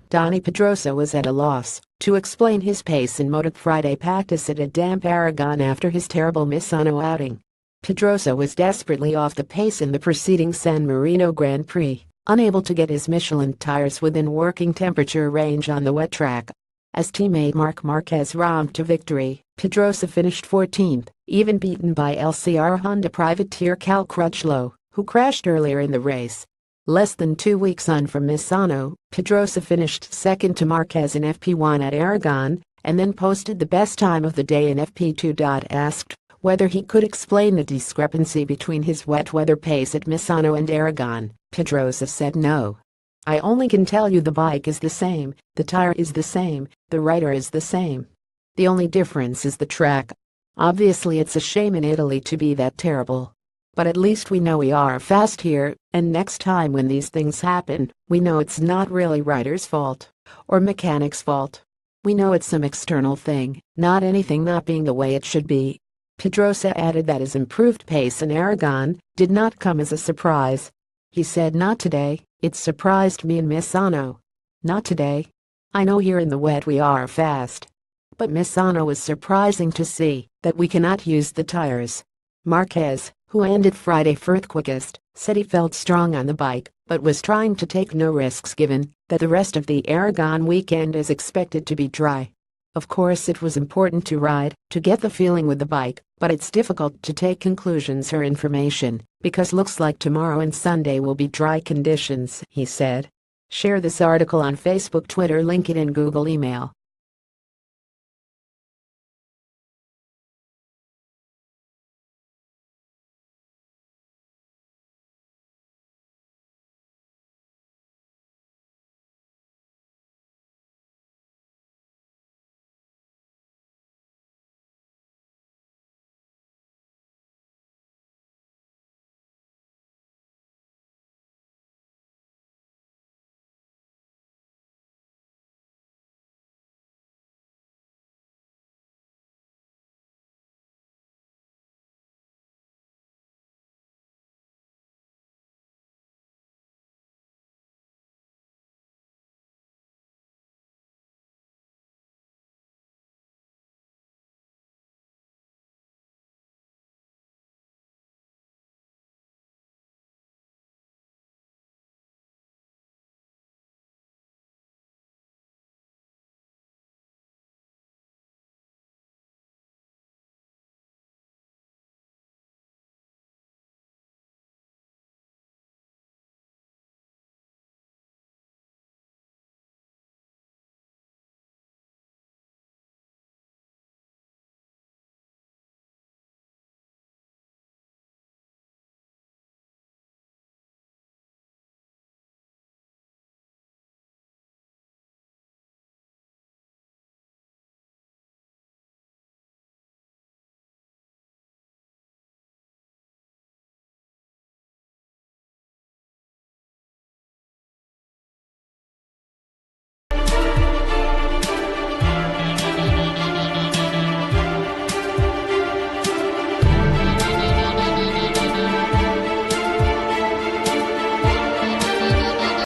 Dani Pedrosa was at a loss to explain his pace in MotoGP Friday practice at a damp Aragon after his terrible misano outing. Pedrosa was desperately off the pace in the preceding San Marino Grand Prix, unable to get his Michelin tires within working temperature range on the wet track. As teammate Marc Marquez romped to victory, Pedrosa finished 14th, even beaten by LCR Honda privateer Cal Crutchlow, who crashed earlier in the race. Less than 2 weeks on from Misano, Pedrosa finished second to Marquez in FP1 at Aragon, and then posted the best time of the day in FP2. Asked whether he could explain the discrepancy between his wet weather pace at Misano and Aragon, Pedrosa said no. I only can tell you the bike is the same, the tire is the same, the rider is the same. The only difference is the track. Obviously it's a shame in Italy to be that terrible. But at least we know we are fast here, and next time when these things happen, we know it's not really rider's fault or mechanic's fault. We know it's some external thing, not anything not being the way it should be. Pedrosa added that his improved pace in Aragon did not come as a surprise. He said, "Not today, it surprised me in Misano. Not today. I know here in the wet we are fast. But Misano was surprising to see that we cannot use the tires." Marquez, who ended Friday fourth quickest, said he felt strong on the bike, but was trying to take no risks given that the rest of the Aragon weekend is expected to be dry. Of course it was important to ride, to get the feeling with the bike, but it's difficult to take conclusions or information, because looks like tomorrow and Sunday will be dry conditions, he said. Share this article on Facebook, Twitter, LinkedIn, Google, email.